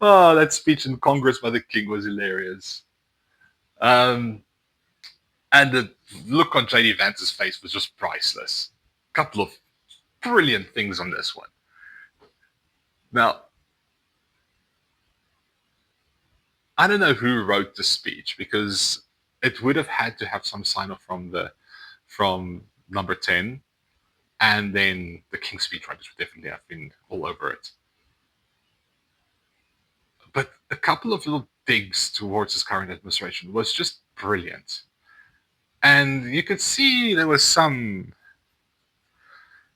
Oh, that speech in Congress by the king was hilarious. Um, and the look on JD Vance's face was just priceless. Couple of brilliant things on this one. Now, I don't know who wrote the speech because it would have had to have some sign off from number 10, and then the King's speechwriters would definitely have been all over it. But a couple of little digs towards his current administration was just brilliant. And you could see there was some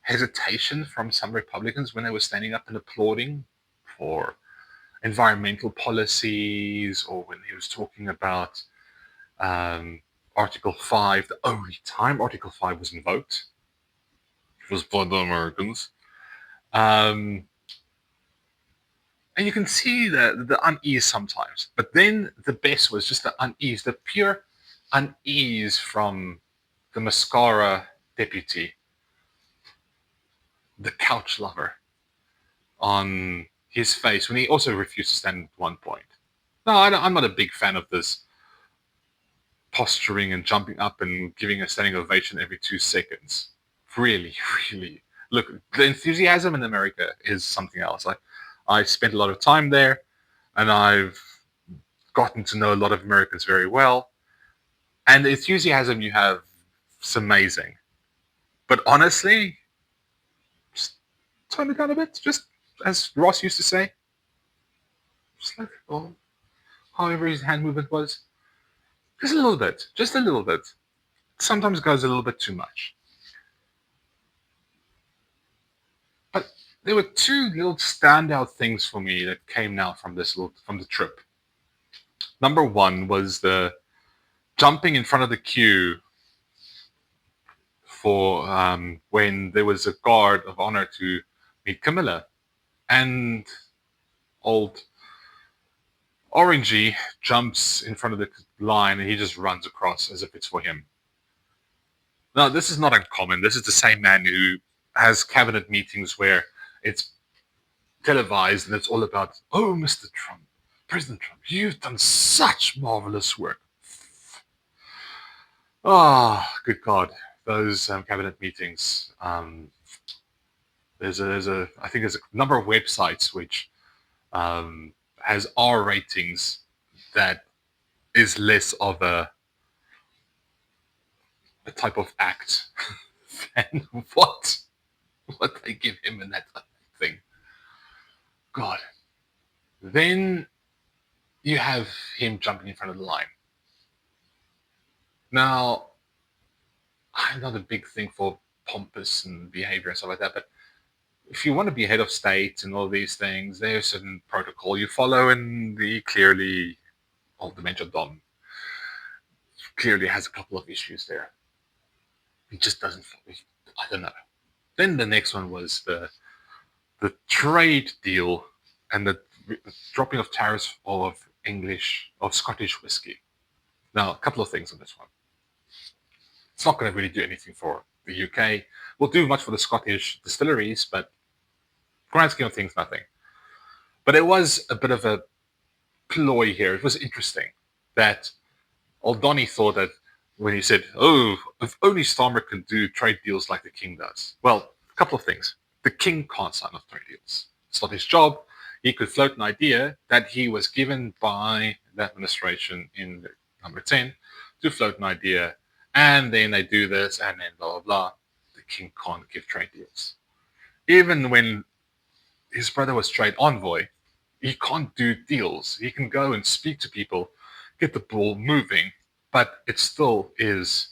hesitation from some Republicans when they were standing up and applauding for environmental policies, or when he was talking about Article 5, the only time Article 5 was invoked, which was by the Americans. And you can see the unease sometimes. But then the best was just the unease, the pure unease from the mascara deputy, the couch lover, on his face when he also refused to stand at one point. No, I'm not a big fan of this posturing and jumping up and giving a standing ovation every 2 seconds. Really, really. Look, the enthusiasm in America is something else. I spent a lot of time there, and I've gotten to know a lot of Americans very well. And the enthusiasm you have is amazing. But honestly, just tone it down a bit. Just as Ross used to say, just like, oh, however his hand movement was. Just a little bit. Just a little bit. Sometimes goes a little bit too much. But there were two little standout things for me that came now from the trip. Number one was the jumping in front of the queue for when there was a guard of honor to meet Camilla, and old Orangey jumps in front of the line and he just runs across as if it's for him. Now, this is not uncommon. This is the same man who has cabinet meetings where it's televised and it's all about, oh, Mr. Trump, President Trump, you've done such marvelous work. Oh, good God, those cabinet meetings. I think there's a number of websites which has R ratings that is less of a type of act than what they give him in that thing. God. Then you have him jumping in front of the line. Now, I'm not a big thing for pompous and behavior and stuff like that, but if you want to be head of state and all these things, there's a certain protocol you follow, and he clearly, the Major Dom, clearly has a couple of issues there. He just doesn't, I don't know. Then the next one was the trade deal and the dropping of tariffs of Scottish whiskey. Now, a couple of things on this one. It's not going to really do anything for the UK. Will do much for the Scottish distilleries, but grand scheme of things, nothing. But it was a bit of a ploy here. It was interesting that old Donny thought that when he said, oh, if only Starmer can do trade deals like the King does. Well, a couple of things. The King can't sign off trade deals. It's not his job. He could float an idea that he was given by the administration in number 10 to float an idea, and then they do this, and then blah, blah, blah. The King can't give trade deals. Even when his brother was trade envoy, he can't do deals. He can go and speak to people, get the ball moving, but it still is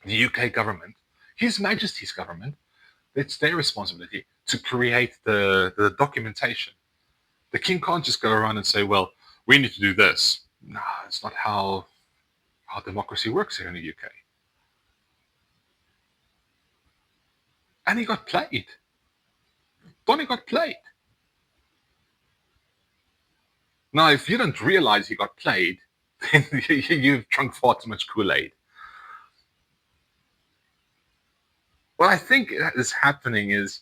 the UK government, His Majesty's government. It's their responsibility to create the documentation. The King can't just go around and say, well, we need to do this. No, it's not how democracy works here in the UK. And he got played. Donny got played. Now, if you don't realize he got played, then you've drunk far too much Kool-Aid. what I think is happening is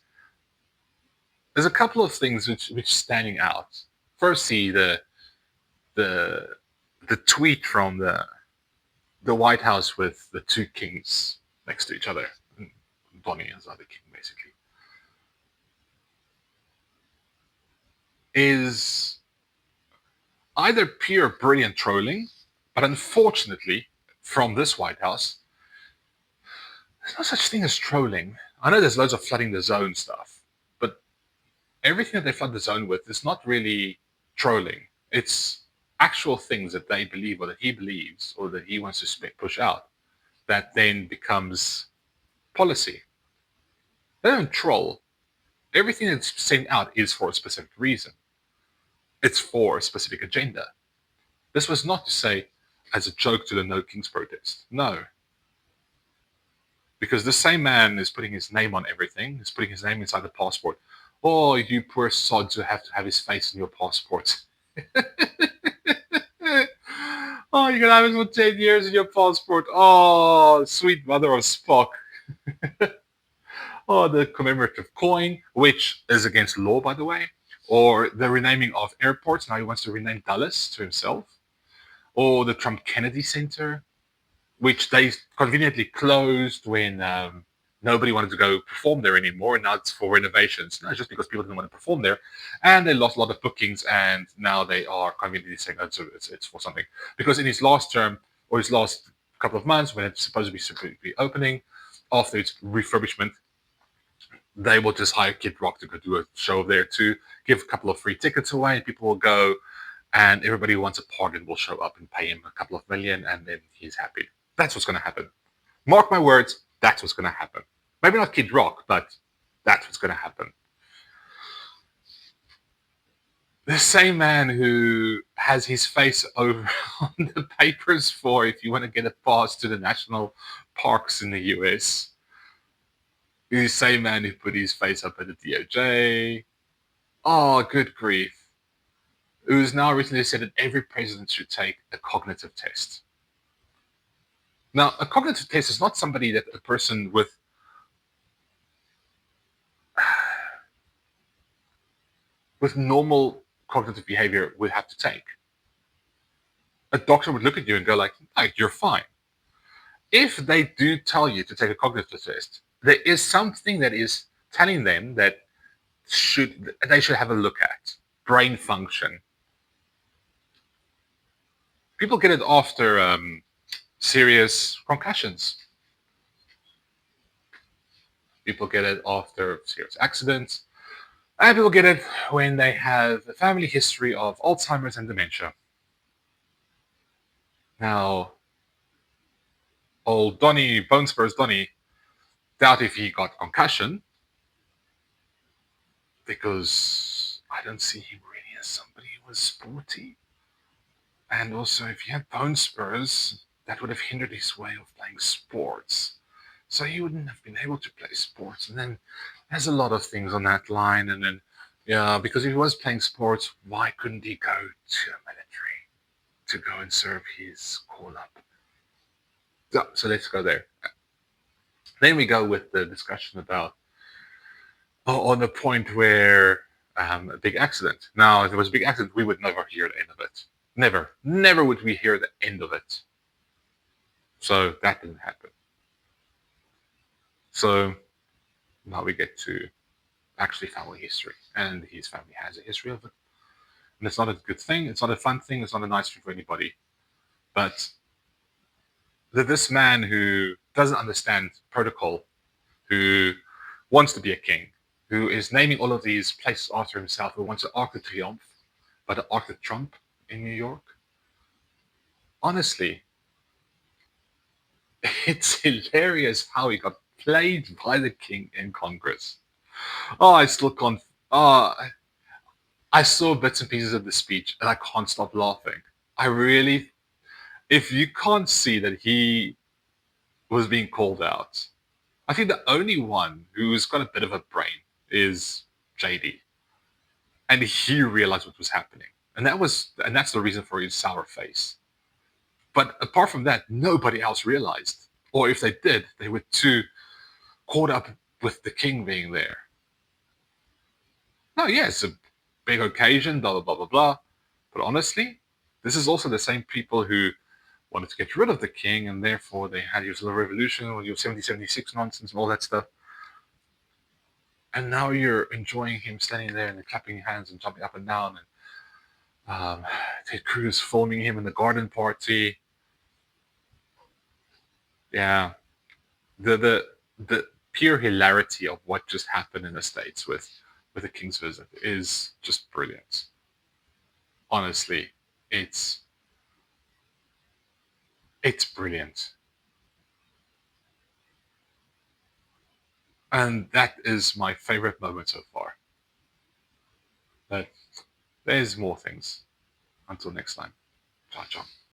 there's a couple of things which standing out. Firstly, the the tweet from the White House with the two kings next to each other, Bonnie as the other king, basically, is either pure brilliant trolling, but unfortunately, from this White House, there's no such thing as trolling. I know there's loads of flooding the zone stuff, but everything that they flood the zone with is not really trolling. It's actual things that they believe or that he believes or that he wants to push out that then becomes policy. They don't troll. Everything that's sent out is for a specific reason. It's for a specific agenda. This was not to say as a joke to the No Kings protest. No. Because the same man is putting his name on everything, is putting his name inside the passport. Oh, you poor sods who have to have his face in your passport. Oh, you can have it for 10 years in your passport. Oh, sweet mother of Spock. Oh, the commemorative coin, which is against law, by the way. Or the renaming of airports. Now he wants to rename Dulles to himself. Or the Trump Kennedy Center, which they conveniently closed when nobody wanted to go perform there anymore, and now it's for renovations. Not just because people didn't want to perform there, and they lost a lot of bookings, and now they are conveniently saying it's for something. Because in his last term, or his last couple of months, when it's supposed to be opening, after its refurbishment, they will just hire Kid Rock to go do a show there too, give a couple of free tickets away, and people will go, and everybody who wants a pardon will show up and pay him a couple of million, and then he's happy. That's what's going to happen. Mark my words, that's what's going to happen. Maybe not Kid Rock, but that's what's going to happen. The same man who has his face over on the papers for if you want to get a pass to the national parks in the US. The same man who put his face up at the DOJ. Oh, good grief. Who's now recently said that every president should take a cognitive test. Now, a cognitive test is not somebody that a person with normal cognitive behavior would have to take. A doctor would look at you and go like, "Oh, you're fine." If they do tell you to take a cognitive test, there is something that is telling them that they should have a look at. Brain function. People get it after serious concussions. People get it after serious accidents. And people get it when they have a family history of Alzheimer's and dementia. Now, old Donny, Bone Spurs Donny, doubt if he got concussion, because I don't see him really as somebody who was sporty. And also, if he had bone spurs, that would have hindered his way of playing sports. So he wouldn't have been able to play sports. And then there's a lot of things on that line. And then, yeah, because if he was playing sports, why couldn't he go to the military to go and serve his call up? So let's go there. Then we go with the discussion about on the point where a big accident. Now, if there was a big accident, we would never hear the end of it. Never would we hear the end of it. So that didn't happen. So now we get to actually family history, and his family has a history of it. And it's not a good thing. It's not a fun thing. It's not a nice thing for anybody. But this man who doesn't understand protocol, who wants to be a king, who is naming all of these places after himself, who wants an Arc de Triomphe, but an Arc de Trump in New York. Honestly, it's hilarious how he got played by the king in Congress. Oh, I still can't. Oh, I saw bits and pieces of the speech and I can't stop laughing. I really, if you can't see that he was being called out, I think the only one who's got a bit of a brain is JD. And he realized what was happening. And that's the reason for his sour face. But apart from that, nobody else realized. Or if they did, they were too caught up with the king being there. No, yeah, it's a big occasion, blah, blah, blah, blah, blah. But honestly, this is also the same people who wanted to get rid of the king, and therefore they had your little revolution or your 1776 nonsense and all that stuff. And now you're enjoying him standing there and clapping hands and jumping up and down. And Ted Cruz filming him in the garden party. Yeah, the pure hilarity of what just happened in the States with the king's visit is just brilliant. Honestly, it's it's brilliant. And that is my favorite moment so far. But there's more things. Until next time. Ciao, ciao.